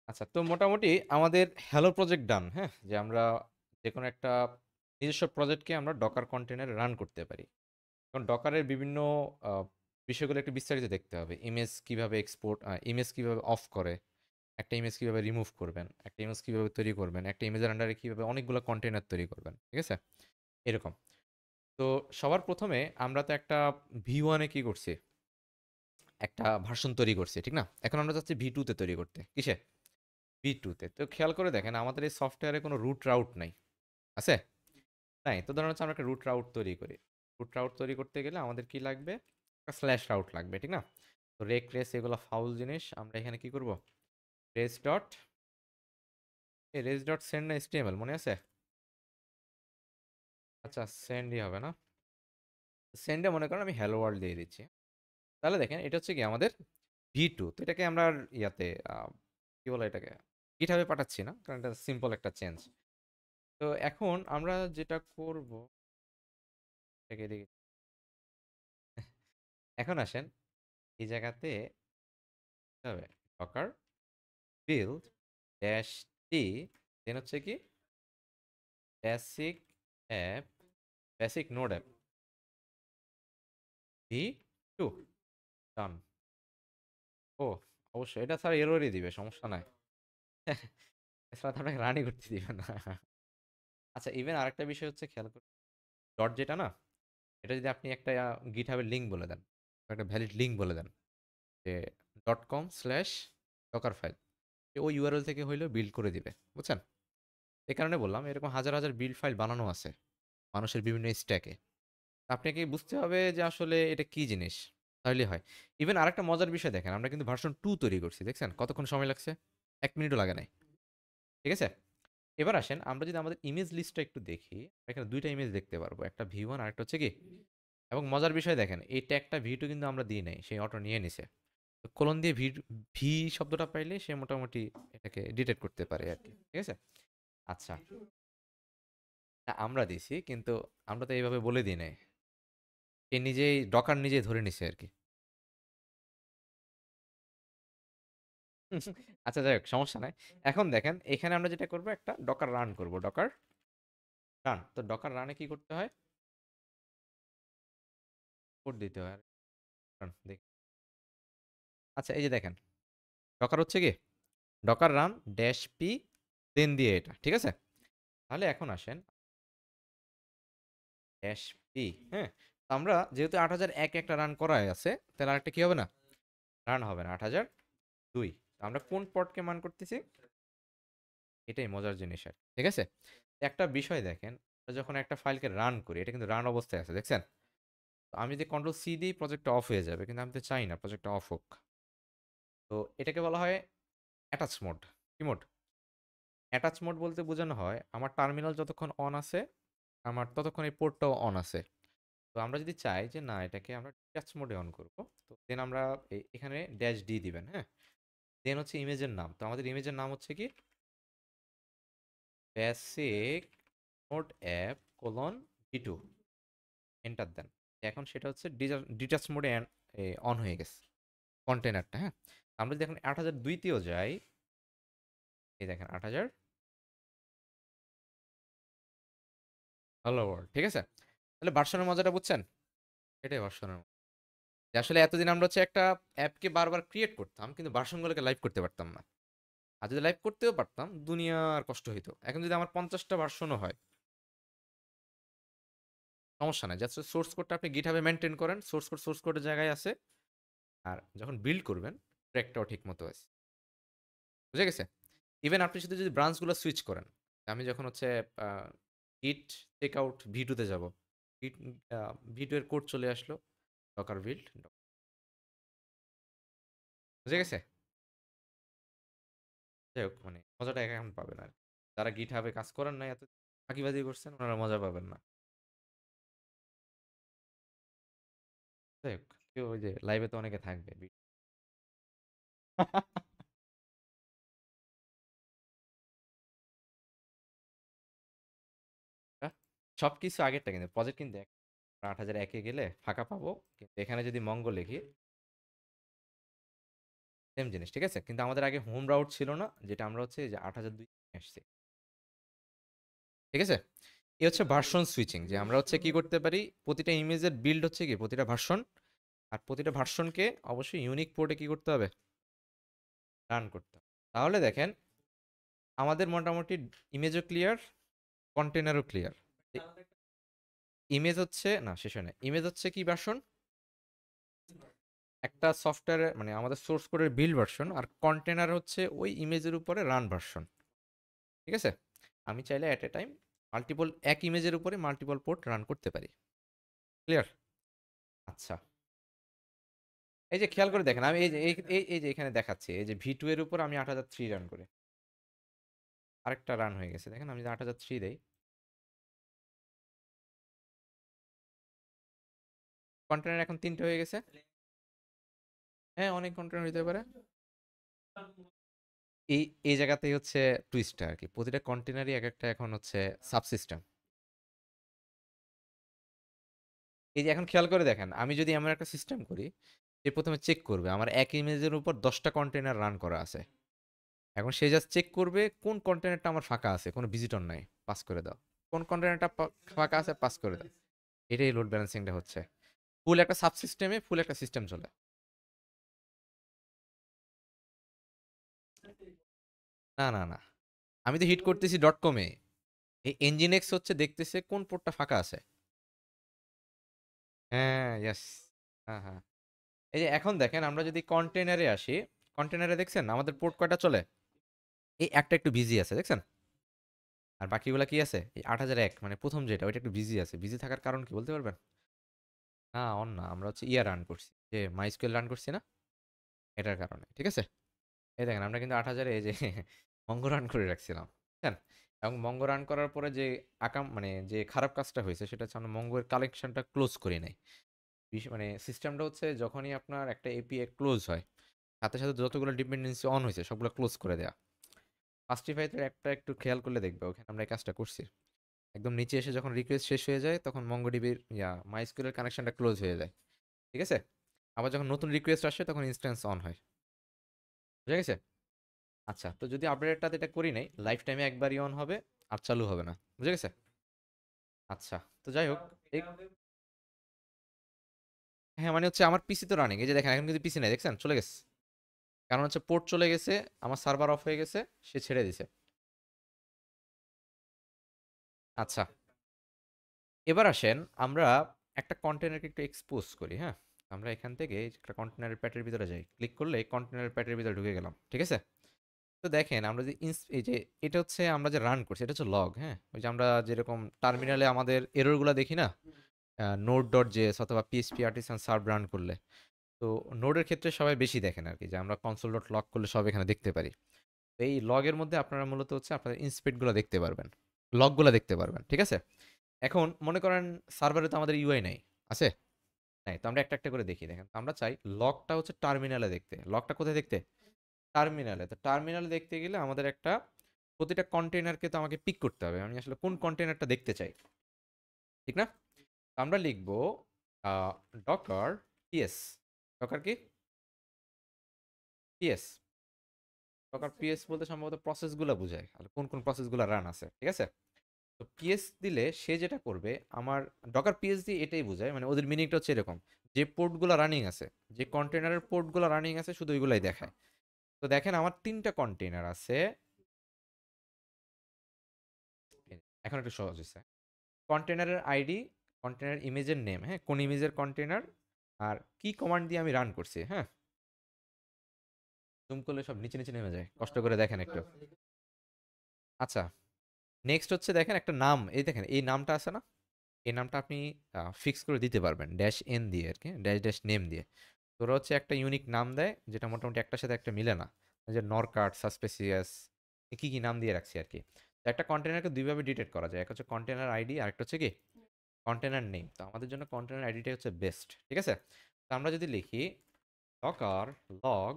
আচ্ছা, তো মোটামুটি আমাদের হ্যালো প্রজেক্ট ডান। হ্যাঁ, যে আমরা যে কোনো একটা নিজস্ব প্রজেক্টকে আমরা ডকার কন্টেনারে রান করতে পারি। কারণ ডকারের বিভিন্ন বিষয়গুলো একটু বিস্তারিত দেখতে হবে। ইমেজ কিভাবে এক্সপোর্ট, ইমেজ কিভাবে অফ করে, একটা ইমেজ কিভাবে রিমুভ করবেন, একটা ইমেজ কিভাবে তৈরি করবেন, একটা ইমেজের আন্ডারে কিভাবে অনেকগুলো কন্টেনার তৈরি করবেন, ঠিক আছে? এরকম। তো সবার প্রথমে আমরা তো একটা V1 এ কি করছি, একটা ভার্সন তৈরি করছি, ঠিক না? এখন আমরা চাচ্ছি V2 তে তৈরি করতে। কিসে? V2 তে। তো খেয়াল করে দেখেন আমাদের এই সফটওয়্যারে কোনো রুট রাউট নাই। আছে? নাই। তো ধরুন হচ্ছে আমরা একটা রুট রাউট তৈরি করি। রুট রাউট তৈরি করতে গেলে আমাদের কি লাগবে? একটা স্ল্যাশ রাউট লাগবে, ঠিক না? তো রেক রেস এগুলো ফাউল জিনিস। আমরা এখানে কি করব? Race dot race dot send না HTML মনে আছে? আচ্ছা, সেন্ডই হবে না? সেন্ডে মনে করেন আমি হ্যালো ওয়ার্ল্ড দিয়ে দিচ্ছি। তাহলে দেখেন এটা হচ্ছে কি আমাদের V2। তো এটাকে আমরা আর ইয়াতে কি বলে এটাকে? গিটহাবে পাঠাচ্ছি না। কারণ এটা সিম্পল একটা চেঞ্জ। তো এখন আমরা যেটা করব এটাকে এদিকে এখন আসেন এই জায়গাতে হবে ডকার বিল্ড ড্যাশ টি, দেন হচ্ছে কি basic app, basic node app V2 ডান। ও অবশ্যই এটা স্যার এররই দিবে, সমস্যা নাই। এছাড়া তো আপনাকে রানই করতে দিবে না। আচ্ছা, ইভেন আরেকটা বিষয় হচ্ছে খেয়াল করুন, ডট যেটা না, এটা যদি আপনি একটা গিটহাবের লিঙ্ক বলে দেন, একটা ভ্যালিড লিঙ্ক বলে দেন যে .com/ডকার ফাইল, ওই ইউআরএল থেকে হইলেও বিল্ড করে দিবে, বুঝছেন? এই কারণে বললাম এরকম হাজার হাজার বিল্ড ফাইল বানানো আছে মানুষের বিভিন্ন স্ট্যাকে। আপনাকে বুঝতে হবে যে আসলে এটা কি জিনিস, তাহলে হয়। ইভেন আরেকটা মজার বিষয় দেখেন, আমরা কিন্তু ভার্সন 2 তৈরি করছি, দেখছেন কতক্ষণ সময় লাগছে? 1 মিনিটও লাগে নাই, ঠিক আছে? এবার আসেন আমরা যদি আমাদের ইমেজ লিস্টটা একটু দেখি, এখানে দুইটা ইমেজ দেখতে পারবো, একটা V1 আর একটা হচ্ছে কি, এবং মজার বিষয় দেখেন এই ট্যাগটা V2 কিন্তু আমরা দিই নাই, সেই অটো নিয়ে নিছে। তো কোলন দিয়ে ভি শব্দটা পাইলে সে মোটামুটি এটাকে ডিটেক্ট করতে পারে আর কি, ঠিক আছে? আচ্ছা, না, আমরা দিছি কিন্তু আমরা তো এইভাবে বলে দিই নাই, সে নিজেই ডকার নিজেই ধরে নিছে আর কি। আচ্ছা, যাই হোক, সমস্যা নাই। এখন দেখেন এখানে আমরা যেটা করব, একটা ডকার রান করব, ডকার রান। তো ডকার রানে কি করতে হয়? কোড দিতে হয়। রান দেখি। আচ্ছা, এই যে দেখেন ডকার হচ্ছে কি ডকার রান ড্যাশ পি দেন দিয়ে এটা, ঠিক আছে? তাহলে এখন আসেন ড্যাশ পি, হ্যাঁ। তো আমরা যেহেতু 8001 একটা রান করাই আছে, তাহলে আরেকটা কি হবে না? রান হবে না 8002। আমরা কোন পটকে মান করতেছি? এটাই মজার জিনিস আর, ঠিক আছে? একটা বিষয় দেখেন, আমরা যখন একটা ফাইলকে রান করি এটা কিন্তু রান অবস্থায় আছে, দেখছেন? তো আমি যদি কন্ট্রোল সি দিই প্রজেক্টটা অফ হয়ে যাবে, কিন্তু আমি তো চাই না প্রজেক্টটা অফ হোক। তো এটাকে বলা হয় অ্যাটাচ মোড। কি মোড? অ্যাটাচ মোড বলতে বোঝানো হয় আমার টার্মিনাল যতক্ষণ অন আছে আমার ততক্ষণ এই পোর্টটাও অন আছে। তো আমরা যদি চাই যে না এটাকে আমরা টাচ মোডে অন করব, তো দেন আমরা এখানে ড্যাশ ডি দিবেন, হ্যাঁ। দেন হচ্ছে ইমেজের নাম, তো আমাদের ইমেজের নাম হচ্ছে কি basic node app colon V2, enter দেন। এখন সেটা হচ্ছে ডিটাচ মোডে অন হয়ে গেছে কন্টেনারটা, হ্যাঁ। আমরা যদি এখন 8002তেও যাই, এই দেখেন 8000 হ্যালো ওয়ার্ল্ড, ঠিক আছে? তাহলে ভার্সনের মজাটা বুঝছেন? এটাই ভার্সনের মজা। যে আসলে এতদিন আমরা হচ্ছে একটা অ্যাপকে বারবার ক্রিয়েট করতাম কিন্তু ভার্সনগুলোকে লাইভ করতে পারতাম না। আর যদি লাইভ করতেও পারতাম দুনিয়ার কষ্ট হইতো। এখন যদি আমার 50টা ভার্সনও হয় সমস্যা নাই, জাস্ট সোর্স কোডটা আপনি গিটহাবে মেনটেন করেন, সোর্স কোডের জায়গায় আছে। আর যখন বিল্ড করবেন ট্র্যাকটাও ঠিক মতো আছে, বুঝে গেছে? ইভেন আপনি শুধু যদি ব্রাঞ্চগুলো সুইচ করেন, আমি যখন হচ্ছে গিট টেক আউট V2 তে যাব, গিট V2 এর কোড চলে আসলো, ডকার বিল্ড, বুঝে গেছে? যাই হোক, মানে মজাটা এখন পাবেন আর, যারা গিটহাবে কাজ করেন নাই এত ফাঁকিবাজি করছেন ওনারা মজা পাবেন না। যাই হোক, কেউ ওই যে লাইভে তো অনেকে থাকবে। সবকিছু আগেরটা কিন্তু প্রজেক্ট কিন্তু 8001-এ গেলে ফাঁকা পাবো, কিন্তু এখানে যদি মঙ্গল লিখি সেম জিনিস, ঠিক আছে? কিন্তু আমাদের আগে হোম রাউট ছিল না, যেটা আমরা হচ্ছে এই যে 8002 আসছি, ঠিক আছে? এই হচ্ছে ভার্সন সুইচিং, যে আমরা হচ্ছে কি করতে পারি, প্রতিটা ইমেজের বিল্ড হচ্ছে কি প্রতিটা ভার্সন, আর প্রতিটা ভার্সনকে অবশ্যই ইউনিক পোর্টে কি করতে হবে, রান করতে হবে। তাহলে দেখেন আমাদের মোটামুটি ইমেজও ক্লিয়ার, কন্টেনারও ক্লিয়ার। ইমেজ হচ্ছে না, শেষ হয় না, ইমেজ হচ্ছে কি ভার্সন, একটা সফটওয়্যারের মানে আমাদের সোর্স কোডের বিল্ড ভার্সন, আর কন্টেনার হচ্ছে ওই ইমেজের উপরে রান ভার্সন, ঠিক আছে? আমি চাইলে অ্যাট এ টাইম মাল্টিপল এক ইমেজের উপরে মাল্টিপল পোর্ট রান করতে পারি। ক্লিয়ার? আচ্ছা, এই যে খেয়াল করে দেখেন, আমি এই যে এই যে এখানে দেখাচ্ছি, এই যে ভি টু এর উপর আমি 8003 রান করি, আরেকটা রান হয়ে গেছে, দেখেন আমি যদি 8003 দেই, কন্টেনার এখন 3টে হয়ে গেছে। হ্যাঁ, অনেক কন্টেনার হইতে পারে। এই এই জায়গাতেই হচ্ছে টুইস্টটা আর কি, প্রতিটা কন্টেনারই এক একটা এখন হচ্ছে সাবসিস্টেম। এই যে এখন খেয়াল করে দেখেন, আমি যদি এমন একটা সিস্টেম করি যে প্রথমে চেক করবে আমার এক ইমেজের উপর 10টা কন্টেনার রান করা আছে, এখন সে জাস্ট চেক করবে কোন কন্টেনারটা আমার ফাঁকা আছে, কোনো ভিজিটর নাই, পাস করে দাও, কোন কন্টেনারটা ফাঁকা আছে পাস করে দাও। এটাই লোড ব্যালেন্সিংটা হচ্ছে, ফুল একটা সাবসিস্টেমে ফুল একটা সিস্টেম চলে। না না না, আমি তো হিট করতেছি ডট কমে, এই এনজিনেক্স হচ্ছে দেখতেছে কোন পোর্টটা ফাঁকা আছে। হ্যাঁ, ইয়েস। হ্যাঁ হ্যাঁ, এই যে এখন দেখেন আমরা যদি কন্টেনারে আসি, কন্টেনারে দেখছেন আমাদের পোর্ট কয়টা চলে, এই একটা একটু বিজি আছে দেখছেন, আর বাকিগুলা কি আছে, এই 8001 মানে প্রথম যেটা ওইটা একটু বিজি আছে, বিজি থাকার কারণ কি বলতে পারবেন? না অন না, আমরা হচ্ছে ইয়া রান করছি, যে মাইস্কুয়েল রান করছি না, এটার কারণে, ঠিক আছে? এই দেখেন আমরা কিন্তু 8000 এই যে মঙ্গ রান করে রাখছিলাম, বুঝছেন? এবং মঙ্গ রান করার পরে যে আকাম মানে যে খারাপ কাজটা হয়েছে সেটা হচ্ছে আমরা মঙ্গের কালেকশনটা ক্লোজ করি নাই। মানে সিস্টেমটা হচ্ছে যখনই আপনার একটা এপিআই ক্লোজ হয়, সাথে সাথে যতগুলো ডিপেন্ডেন্সি অন হয়েছে সবগুলো ক্লোজ করে দেয়া। ফাস্টিফাইতে একটা একটু খেয়াল করলে দেখবে ওখানে আমরা এই কাজটা করছি। একদম নিচে এসে যখন রিকোয়েস্ট শেষ হয়ে যায় তখন মঙ্গোডিবির মাইস্কুয়েলের কানেকশনটা ক্লোজ হয়ে যায়, ঠিক আছে? আবার যখন নতুন রিকোয়েস্ট আসে তখন ইনস্ট্যান্স অন হয়, বুঝা গেছে? আচ্ছা, তো যদি আপডেটটাতে এটা করি নাই, লাইফ টাইমে একবারই অন হবে, আর চালু হবে না, বুঝা গেছে? আচ্ছা, তো যাই হোক, হ্যাঁ মানে হচ্ছে আমার পিসি তো রানিং, এই যে দেখেন এখন কিন্তু পিসি নাই, দেখছেন চলে গেছে, কারণ হচ্ছে পোর্ট চলে গেছে, আমার সার্ভার অফ হয়ে গেছে, সে ছেড়ে দিছে। আচ্ছা, এবার আসেন আমরা একটা কন্টেনারকে একটু এক্সপোজ করি, হ্যাঁ? আমরা এখান থেকে একটা কন্টেনারের প্যাটের ভিতরে যাই, ক্লিক করলে কন্টেনারের প্যাটের ভিতরে ঢুকে গেলাম, ঠিক আছে? তো দেখেন আমরা যে এই যে এটা হচ্ছে আমরা যে রান করছি, এটা হচ্ছে লগ, হ্যাঁ? ওই যে আমরা যেরকম টার্মিনালে আমাদের এররগুলো দেখি না, নোড ডট জেএস অথবা পিএসপি আর্টিসান সার্ভ রান করলে, তো নোডের ক্ষেত্রে সবাই বেশি দেখেন আর কি, যে আমরা কনসোল ডট লগ করলে সব এখানে দেখতে পারি। তো এই লগের মধ্যে আপনারা মূলত হচ্ছে আপনাদের ইন্সপেক্টগুলো দেখতে পারবেন, লগগুলো দেখতে পারবেন, ঠিক আছে? এখন মনে করেন সার্ভারে তো আমাদের ইউআই নাই, আছে? নাই, তো আমরা একটা একটা করে দেখি, দেখেন তো আমরা চাই লগটা হচ্ছে টার্মিনালে দেখতে, লগটা কোথায় দেখতে, টার্মিনালে। তো টার্মিনালে দেখতে গেলে আমাদের একটা প্রতিটা কন্টেনারকে তো আমাকে পিক করতে হবে, আমি আসলে কোন কন্টেনারটা দেখতে চাই, ঠিক না? তো আমরা লিখবো ডকার পিএস, ডকার কি পিএস, ডকার পিএস বলতে সম্ভবত প্রসেসগুলো বোঝায়, আর কোন কোন প্রসেসগুলো রান আছে, ঠিক আছে? তো পিএস দিলে সে যেটা করবে, আমার ডকার পিএস দিয়ে এটাই বোঝায়, মানে ওদের মিনিংটা হচ্ছে এরকম, যে পোর্টগুলো রানিং আছে, যে কন্টেনারের পোর্টগুলো রানিং আছে শুধু ওইগুলাই দেখায়। তো দেখেন আমার 3টা কন্টেনার আছে, এখন একটু সহজ হয়েছে, কন্টেনারের আইডি, কন্টেনার ইমেজের নেম, হ্যাঁ কোন ইমেজের কন্টেনার, আর কি কমান্ড দিয়ে আমি রান করছি, হ্যাঁ? জুম করলে সব নিচে নিচে নেমে যায়, কষ্ট করে দেখেন একটু। আচ্ছা, নেক্সট হচ্ছে দেখেন একটা নাম, এই দেখেন এই নামটা আছে না, এই নামটা আপনি ফিক্স করে দিতে পারবেন ড্যাশ এন দিয়ে আর কি, ড্যাশ ড্যাশ নেম দিয়ে। তোরা হচ্ছে একটা ইউনিক নাম দেয় যেটা মোটামুটি একটার সাথে একটা মিলে না, যে নরকাট সাসপেসিয়াস, কি কি নাম দিয়ে রাখছি আর কি। তো একটা কন্টেনারকে দুইভাবে ডিটেক্ট করা যায়, এক হচ্ছে কন্টেনার আইডি আর একটা হচ্ছে কি কন্টেনার নেম। তো আমাদের জন্য কন্টেনার আইডিটাই হচ্ছে বেস্ট, ঠিক আছে? তো আমরা যদি লিখি ডকার লগ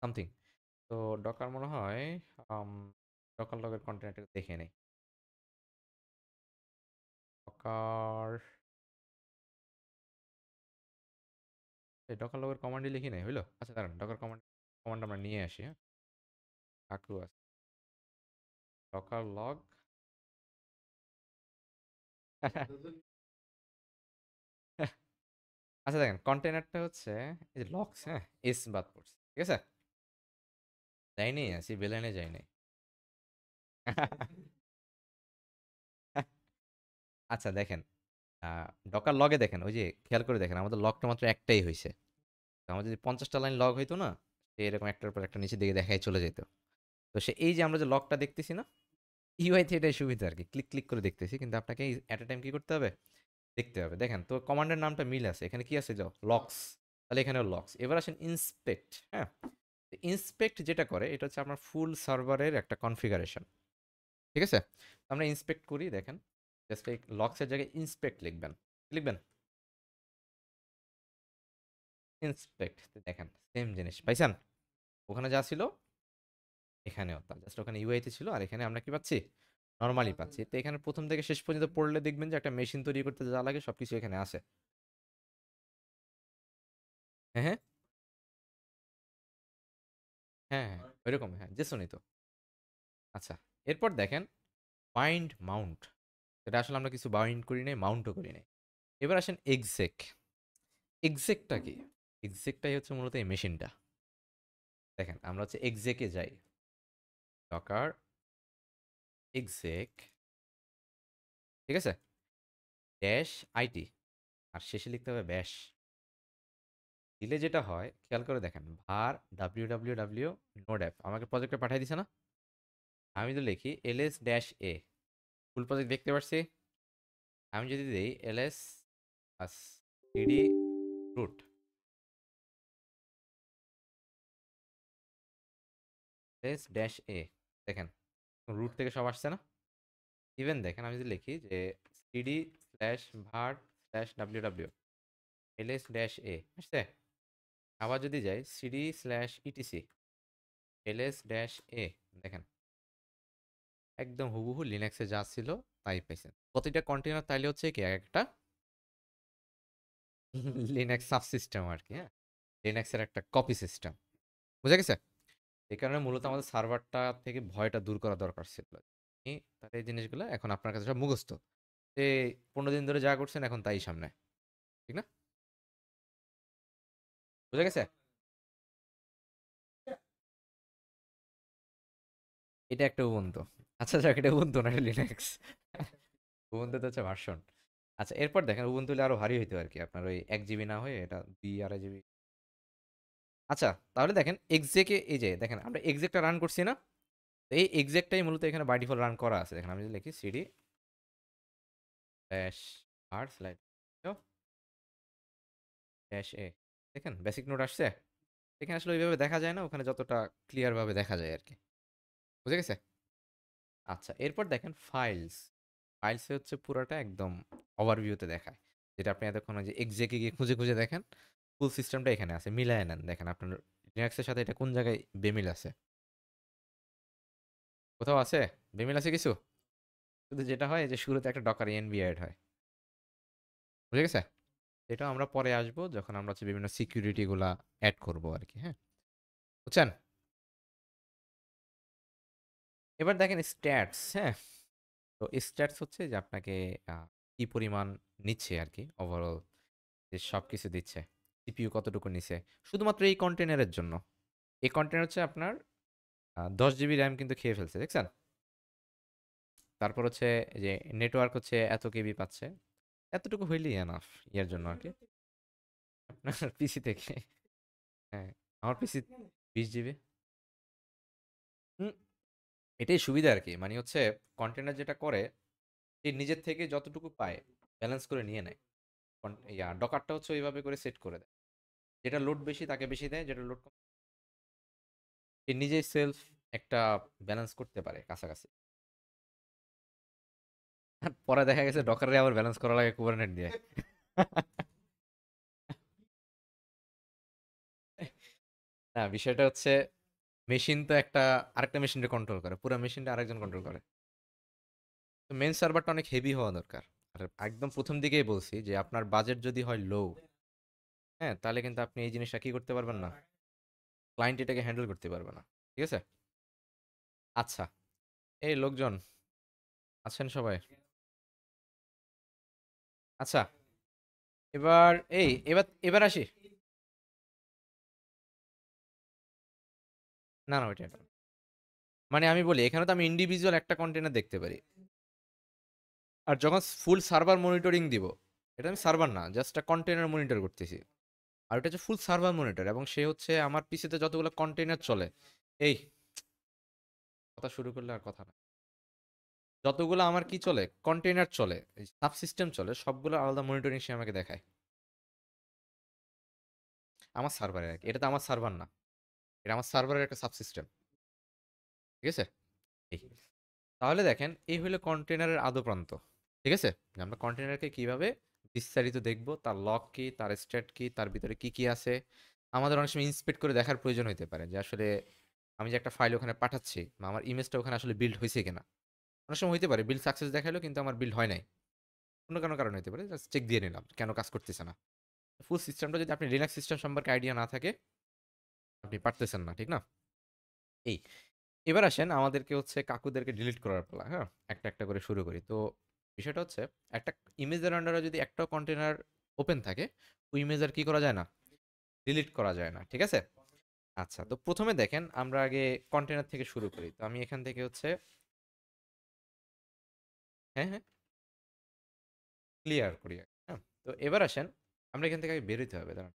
সামথিং, তো ডকার মনে হয় ডকার লগের কন্টেনারটা দেখে নেই, ডকার ডকার লগের কমান্ডই লিখি নাই, হইলো? আচ্ছা দাঁড়ান, ডকার কমান্ড কমান্ড আমরা নিয়ে আসি, হ্যাঁ? কাকু আছে, ডকার লগ। আচ্ছা দেখেন, কন্টেনারটা হচ্ছে এই যে লক্স, হ্যাঁ, এস বাদ পড়ছে, ঠিক আছে? যাইনি, আসি বেলাইনে যাইনি। আচ্ছা দেখেন, ডকার লগে দেখেন, ওই যে খেয়াল করে দেখেন, আমাদের লগটা মাত্র একটাই হয়েছে। আমার যদি 50টা লাইন লগ হইতো না, সে এরকম একটার পর একটা নিচের দিকে দেখাই চলে যেত। তো সে এই যে আমরা যে লগটা দেখতেছি না, ইউআইতে এটাই সুবিধা আর কি, ক্লিক ক্লিক করে দেখতেছি, কিন্তু আপনাকে অ্যাট এ টাইম কি করতে হবে, দেখতে হবে। দেখেন তো কমান্ডের নামটা মিল আছে, এখানে কি আছে, যাও লক্স, তাহলে এখানেও লক্স। এবার আসেন ইন্সপেক্ট, হ্যাঁ? ইন্সপেক্ট যেটা করে এটা হচ্ছে আপনার ফুল সার্ভারের একটা কনফিগারেশন, ঠিক আছে? তো আমরা ইন্সপেক্ট করি, দেখেন জাস্ট এই লক্সের জায়গায় ইন্সপেক্ট লিখবেন, লিখবেন ইন্সপেক্ট, দেখেন সেম জিনিস পাইছেন, ওখানে যা ছিল এখানেও তা, জাস্ট ওখানে ইউআইতে ছিল আর এখানে আমরা কি পাচ্ছি, নর্মালি পাচ্ছি। তো এখানে প্রথম থেকে শেষ পর্যন্ত পড়লে দেখবেন যে একটা মেশিন তৈরি করতে যা লাগে সবকিছু এখানে আছে। হ্যাঁ হ্যাঁ হ্যাঁ হ্যাঁ, ওইরকম, হ্যাঁ জেসনই তো। আচ্ছা, এরপর দেখেন বাইন্ড মাউন্ট, এটা আসলে আমরা কিছু বাইন্ড করি নাই, মাউন্টও করি নাই। এবার আসেন এক্সেক। এক্সেকটা কি? এক্সেকটাই হচ্ছে মূলত এই মেশিনটা। দেখেন আমরা হচ্ছে এক্সেকে যাই, ডকার এক্সেক, ঠিক আছে, ড্যাশ আইটি, আর শেষে লিখতে হবে ব্যাশ। দিলে যেটা হয় খেয়াল করে দেখেন, ভার www নোড অ্যাপ আমাকে প্রজেক্টে পাঠিয়ে দিছে না, আমি তো লিখি ls dash a, full project দেখতে পাচ্ছি। আমি যদি দিই ls cd root ls dash A, দেখেন রুট থেকে সব আসছে না। ইভেন দেখেন আমি যদি লিখি যে cd slash var slash ww ls dash a, আসছে। আবার যদি যাই cd slash etc ls dash A, দেখেন একদম হুবহু লিনাক্সে যা ছিল তাই পাইছেন। প্রতিটা কন্টেনার তাইলে হচ্ছে কি একটা লিনাক্স সাবসিস্টেম আর কি, হ্যাঁ, লিনাক্সের একটা কপি সিস্টেম, বুঝা গেছে? এই কারণে মূলত আমাদের সার্ভারটা থেকে ভয়টা দূর করা দরকার ছিল। তাহলে এই জিনিসগুলো এখন আপনার কাছে সব মুখস্থ, এই 15 দিন ধরে যা করছেন এখন তাই সামনে, ঠিক না? বুঝা গেছে? এটা একটা উবুন্টু। আচ্ছা যাক, এটা উবুন্টু না, এটা লিনাক্স। উবুন্টু তো হচ্ছে ভার্সন। আচ্ছা এরপর দেখেন উবুন্টু হলে আরো ভারী হইতো আর কি, আপনার ওই 1 জিবি না হয়ে এটা 2 2.5 জিবি। আচ্ছা তাহলে দেখেন এক্সেকে, এই যে দেখেন আমরা এক্সেকটা রান করছি না, তো এই এক্সেকটাই মূলত এখানে বাই ডিফল্ট রান করা আছে। দেখেন আমি যদি লিখি cd dash R slide dash A, দেখেন বেসিক নোট আসছে। এখানে আসলে ওইভাবে দেখা যায় না, ওখানে যতটা ক্লিয়ার ভাবে দেখা যায় আর কি, বুঝে গেছে? আচ্ছা এরপর দেখেন ফাইলস। ফাইলসে হচ্ছে পুরোটা একদম ওভারভিউতে দেখায়, যেটা আপনি এতক্ষণ ওই যে এক্সেকে গিয়ে খুঁজে খুঁজে দেখেন, ফুল সিস্টেমটা এখানে আছে, মিলায় নেন। দেখেন আপনার লিনাক্সের সাথে এটা কোন জায়গায় বেমিল আছে, কোথাও আছে বেমিল আছে কিছু? শুধু যেটা হয় যে শুরুতে একটা ডকার এনভি অ্যাড হয়, বুঝে গেছে? এটা আমরা পরে আসবো যখন আমরা হচ্ছে বিভিন্ন সিকিউরিটি গুলা অ্যাড করবো আর কি, হ্যাঁ, বুঝছেন? এবার দেখেন স্ট্যাটস, হ্যাঁ। তো স্ট্যাটস হচ্ছে যে আপনাকে কি পরিমাণ নিচ্ছে আর কি, ওভারঅল যে সব কিছু দিচ্ছে, সিপিইউ কতটুকু নিছে শুধুমাত্র এই কন্টেনারের জন্য। এই কন্টেনার হচ্ছে আপনার 10 জিবি র্যাম কিন্তু খেয়ে ফেলছে, দেখছেন? তারপর হচ্ছে যে নেটওয়ার্ক হচ্ছে এত কেবি পাচ্ছে, এতটুকু হইলেই এনাফ ইয়ার জন্য আর কি, আপনার পিসি থেকে। হ্যাঁ, আমার পিসি 20 জিবি। হুম, এটাই সুবিধা আর কি, মানে হচ্ছে কন্টেনার যেটা করে, সে নিজের থেকে যতটুকু পায় ব্যালেন্স করে নিয়ে নেয়। ডকারটা হচ্ছে ওইভাবে করে সেট করে দেয়, যেটা লোড বেশি তাকে বেশি দেয়, যেটা লোড কম সে নিজেই সেলফ একটা ব্যালেন্স করতে পারে কাছাকাছি। পরে দেখা গেছে ডকারে আবার ব্যালেন্স করা লাগে কুবারনেট দিয়ে। না বিষয়টা হচ্ছে মেশিন তো একটা আরেকটা মেশিনকে কন্ট্রোল করে, পুরো মেশিনটা আরেকজন কন্ট্রোল করে। তো মেন সার্ভারটা অনেক হেভি হওয়া দরকার। আর একদম প্রথম দিকেই বলছি যে আপনার বাজেট যদি হয় লো, হ্যাঁ, তাহলে কিন্তু আপনি এই জিনিসটা কি করতে পারবেন না, ক্লায়েন্ট এটাকে হ্যান্ডেল করতে পারবে না। ঠিক আছে? আচ্ছা, এই লোকজন আছেন সবাই? আচ্ছা, এবার এবার আসি। না না, ওইটা না। মানে আমি বলি এখানে তো আমি ইন্ডিভিজুয়াল একটা কন্টেনার দেখতে পারি, আর যখন ফুল সার্ভার মনিটরিং দিব, এটা আমি সার্ভার না, জাস্ট একটা কন্টেনার মনিটর করতেছি। আর এটা হচ্ছে ফুল সার্ভার মনিটর, এবং সে হচ্ছে আমার পিসিতে যতগুলো কন্টেনার চলে, এই কথা শুরু করলে আর কথা না, যতগুলো আমার কি চলে কন্টেনার চলে, সাবসিস্টেম চলে, সবগুলো আলাদা মনিটরিং সে আমাকে দেখায় আমার সার্ভারে আর কি। এটা তো আমার সার্ভার না, এটা আমার সার্ভারের একটা সাবসিস্টেম। ঠিক আছে? এই, তাহলে দেখেন এই হলো কন্টেনারের আদো প্রান্ত। ঠিক আছে? যে আমরা কন্টেনারকে কিভাবে বিস্তারিত দেখব, তার লক কি, তার স্ট্যাট কি, তার ভিতরে কি কি আছে, আমাদের অনেক সময় ইন্সপেক্ট করে দেখার প্রয়োজন হতে পারে যে আসলে আমি যে একটা ফাইল ওখানে পাঠাচ্ছি বা আমার ইমেজটা ওখানে আসলে বিল্ড হয়েছে কিনা। অনেক সময় হইতে পারে বিল্ড সাকসেস দেখালো কিন্তু আমার বিল্ড হয় নাই, অন্য কোনো কারণে হতে পারে, জাস্ট চেক দিয়ে নিলাম কেন কাজ করতেছে না। ফুল সিস্টেমটা যদি আপনি লিনাক্স সিস্টেম সম্পর্কে আইডিয়া না থাকে, আপনি পারতেছেন না, ঠিক না? এই, এবার আসেন আমাদেরকে হচ্ছে কাকুদেরকে ডিলিট করার পালা। হ্যাঁ, একটা একটা করে শুরু করি। তো বিষয়টা হচ্ছে, একটা ইমেজের আন্ডারে যদি একটা কন্টেনার ওপেন থাকে, ওই ইমেজ আর কি করা যায় না, ডিলিট করা যায় না। ঠিক আছে? আচ্ছা, তো প্রথমে দেখেন আমরা আগে কন্টেনার থেকে শুরু করি। তো আমি এখান থেকে হচ্ছে, হ্যাঁ হ্যাঁ, ক্লিয়ার করি আগে। হ্যাঁ, তো এবার আসেন আমরা এখান থেকে আগে বেরোতে হবে, দাঁড়ান।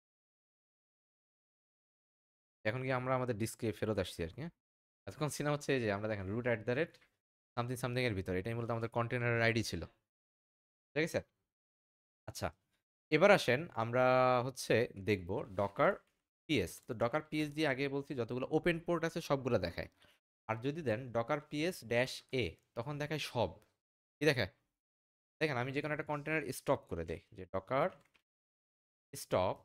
এখন কি আমরা আমাদের ডিস্কে ফেরত আসছি আর কি। হ্যাঁ, এতক্ষণ সিনেমা হচ্ছে এই যে আমরা দেখেন root at the rate something something এর ভিতরে, এটাই মূলত আমাদের কন্টেনারের আইডি ছিল। ঠিক আছে? আচ্ছা, এবার আসেন আমরা হচ্ছে দেখব ডকার পিএস। তো ডকার পিএস দিয়ে আগে বলছি যতগুলো ওপেন পোর্ট আছে সবগুলো দেখায়। আর যদি দেন ডকার পিএস ড্যাশ এ, তখন দেখায় সব। কি দেখায়? দেখেন আমি যে কোনো একটা কন্টেনার স্টপ করে দেই, যে ডকার স্টপ,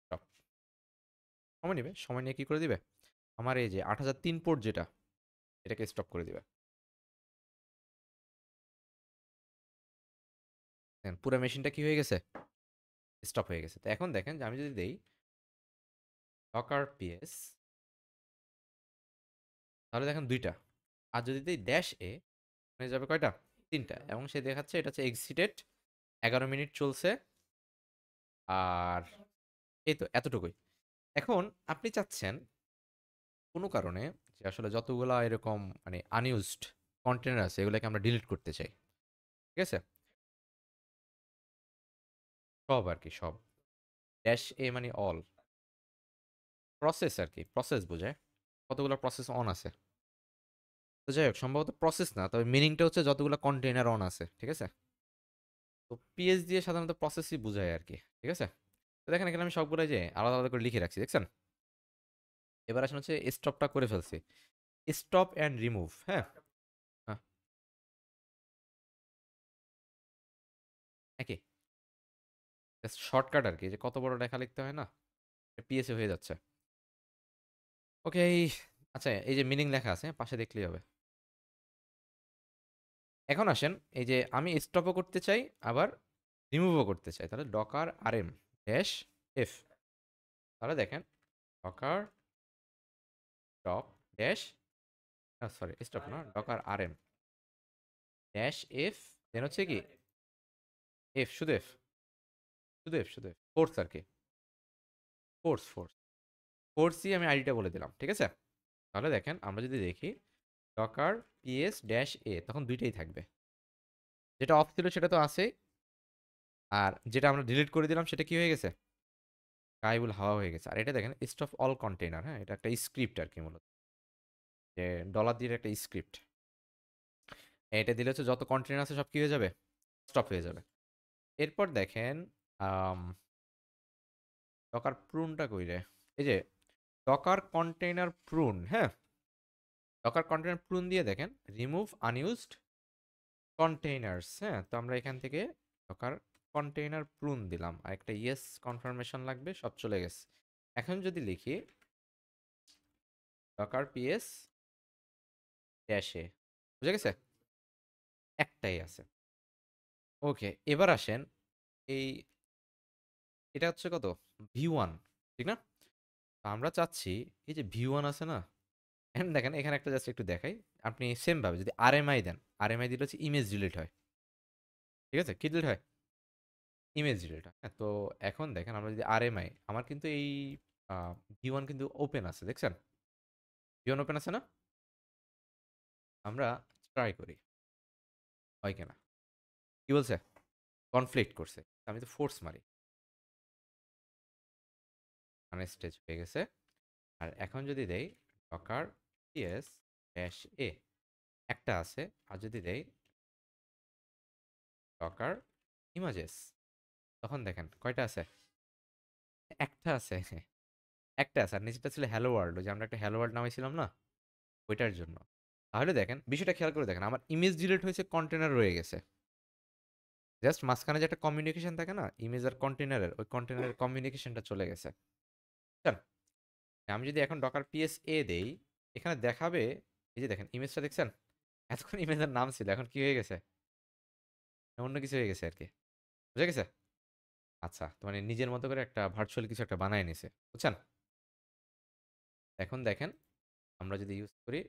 স্টপ, সময় নেবে, সময় নিয়ে কি করে দিবে, আমার এই যে 8003 পোর্ট যেটা, এটাকে স্টপ করে দিবে। দেখেন পুরো মেশিনটা কি হয়ে গেছে, স্টপ হয়ে গেছে। তো এখন দেখেন যে আমি যদি দেই ডকার পিএস, তাহলে দেখেন দুইটা। আর যদি দিই ড্যাশ এ, হয়ে যাবে কয়টা, তিনটা। এবং সে দেখাচ্ছে এটা হচ্ছে এক্সিটেড, 11 মিনিট চলছে, আর এই তো এতটুকুই। এখন আপনি চাচ্ছেন কোনো কারণে যে আসলে যতগুলা এরকম মানে আনইউজড কন্টেনার আছে এগুলোকে আমরা ডিলিট করতে চাই। ঠিক আছে? সব আর কি, সব। ড্যাশ এ মানে অল, প্রসেস আর কি, প্রসেস বোঝায় কতগুলো প্রসেস অন আছে। তো যাই হোক, সম্ভবত প্রসেস না, তবে মিনিংটা হচ্ছে যতগুলো কন্টেনার অন আছে। ঠিক আছে? তো পিএস দিয়ে সাধারণত প্রসেসই বোঝায় আর কি। ঠিক আছে? তো দেখেন এখানে আমি সবগুলো যে আলাদা আলাদা করে লিখে রাখছি, দেখছেন? এবার আসলে হচ্ছে স্টপটা করে ফেলছি, স্টপ অ্যান্ড রিমুভ। হ্যাঁ, হ্যাঁ, একই, জাস্ট শর্টকাট আর কি, যে কত বড় লেখা লিখতে হয় না, পিএসএ হয়ে যাচ্ছে। ওকে, আচ্ছা এই যে মিনিং লেখা আছে পাশে দেখলেই হবে। এখন আসেন, এই যে আমি স্টপও করতে চাই আবার রিমুভও করতে চাই, তাহলে ডকার আরএম ড্যাশ এফ। তাহলে দেখেন Docker stop dash, sorry stop না, ডকার আরএম ড্যাশ এফ, দেন হচ্ছে কি এফ, শুধু এফ, শুধু এফ, শুধু এফ, ফোর্স আর কি, ফোর্স ফোর্স, ফোর্সই আমি আইডিটা বলে দিলাম। ঠিক আছে? তাহলে দেখেন আমরা যদি দেখি ডকার পিএস ড্যাশ এ, তখন দুইটাই থাকবে। যেটা অফ ছিল সেটা তো আছেই, আর যেটা আমরা ডিলিট করে দিলাম সেটা কি হয়ে গেছে, গায়েবুল হাওয়া হয়ে গেছে। আর এটা দেখেন স্টপ অল কন্টেইনার। হ্যাঁ, এটা একটা স্ক্রিপ্ট আর কি, মূলত যে ডলার দিয়ে একটা স্ক্রিপ্ট, এটা দিলে হচ্ছে যত কন্টেইনার আছে সব কি হয়ে যাবে, স্টপ হয়ে যাবে। এরপর দেখেন ডকার প্রুনটা কই রে, এই যে ডকার কন্টেইনার প্রুন। হ্যাঁ, ডকার কন্টেইনার প্রুন দিয়ে দেখেন রিমুভ আনইউজড কন্টেইনার্স। হ্যাঁ, তো আমরা এখান থেকে ডকার কন্টেইনার প্রুন দিলাম, আর একটা ইয়েস কনফার্মেশন লাগবে, সব চলে গেছে। এখন যদি লিখি ডকার পিএস ড্যাশে, বুঝে গেছে, একটাই আছে। ওকে, এবার আসেন এই এটা হচ্ছে কত V1, ঠিক না? তো আমরা চাচ্ছি এই যে V1 আছে না, এখন দেখেন এখানে একটা জাস্ট একটু দেখাই। আপনি সেম ভাবে যদি আরএমআই দেন, আরএমআই দিলে হচ্ছে ইমেজ ডিলিট হয়, ঠিক আছে? কি ডিলিট হয়? ইমেজ ডিলিট হয়। হ্যাঁ, তো এখন দেখেন আমরা যদি আরএমআই, আমার কিন্তু এই V1 কিন্তু ওপেন আছে, দেখছেন? V1 ওপেন আছে না? আমরা ট্রাই করি, হয় কিনা। কি বলছে? কনফ্লিক্ট করছে। আমি তো ফোর্স মারি, মানে স্টেজ হয়ে গেছে। আর এখন যদি দেই ডকার ps ড্যাশ এ, একটা আছে। আর যদি দেই ডকার ইমেজেস, তখন দেখেন কয়টা আছে? একটা আছে। একটা আছে, আর নিচেটা ছিল হ্যালো ওয়ার্ল্ড, যে আমরা একটা হ্যালো ওয়ার্ল্ড নামাইছিলাম না, ওইটার জন্য। তাহলে দেখেন বিষয়টা খেয়াল করে দেখেন, আমার ইমেজ ডিলিট হয়েছে, কন্টেনার রয়ে গেছে। জাস্ট মাঝখানে যে একটা কমিউনিকেশন থাকে না ইমেজ আর কন্টেনারের, ওই কন্টেনারের কমিউনিকেশনটা চলে গেছে, বুঝছেন? আমি যদি এখন ডকার পিএস এ দেই, এখানে দেখাবে এই যে দেখেন ইমেজটা দেখছেন, এতক্ষণ ইমেজের নাম ছিল, এখন কি হয়ে গেছে? অন্য কিছু হয়ে গেছে আর কি, বুঝে গেছে? আচ্ছা, তো মানে নিজের মতো করে একটা ভার্চুয়াল কিছু একটা বানায় নিছে, বুঝছেন? এখন দেখেন আমরা যদি ইউজ করি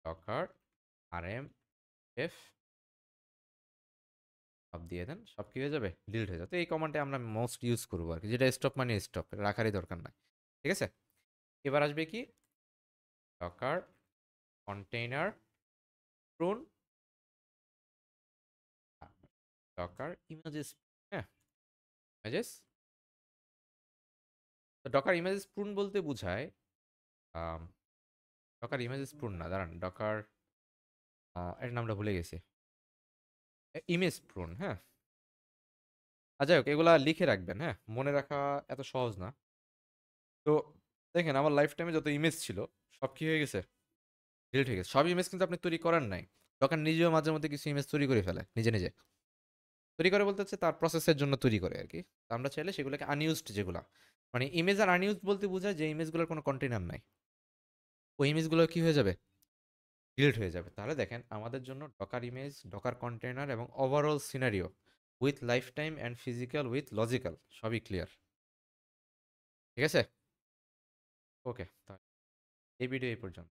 ডকার আরএম এফ, সব দিয়ে দেন, সব কি হয়ে যাবে? ডিলিট হয়ে যাবে। তো এই কমান্ডে আমরা মোস্ট ইউজ করবো আর কি, যেটা স্টপ মানে স্টপ, রাখারই দরকার নাই, ঠিক আছে? এবার আসবে কি Docker container prone, Docker images, হ্যাঁ ইমেজেস। তো ডকার ইমেজেস প্রুন বলতে বোঝায় ডকার ইমেজেস প্রুন না, দাঁড়ান, ডকার এর নামটা ভুলে গেছি, ইমেজ প্রুন, হ্যাঁ। যাই হোক, এগুলা লিখে রাখবেন, হ্যাঁ, মনে রাখা এত সহজ না। তো দেখেন আমার লাইফ টাইমে যত ইমেজ ছিল, সব কি হয়ে গেছে? ডিলিট হয়ে গেছে। সব ইমেজ কিন্তু আপনি তৈরি করেন নাই, তখন নিজেও মাঝে মধ্যে কিছু ইমেজ তৈরি করে ফেলে নিজে নিজে। তৈরি করে বলতে হচ্ছে তার প্রসেসের জন্য তৈরি করে আর কি। তো আমরা চাইলে সেগুলোকে আনইউজড, যেগুলা মানে ইমেজ আর আনইউজড বলতে বোঝায় যে ইমেজগুলোর কোনো কন্টেনার নাই, ওই ইমেজগুলো কি হয়ে যাবে? ডিলিট হয়ে যাবে। তাহলে দেখেন আমাদের জন্য ডকার ইমেজ, ডকার কন্টেনার এবং overall scenario with life time and physical with logical সবই ক্লিয়ার, ঠিক আছে? ওকে, এই ভিডিও এই পর্যন্ত।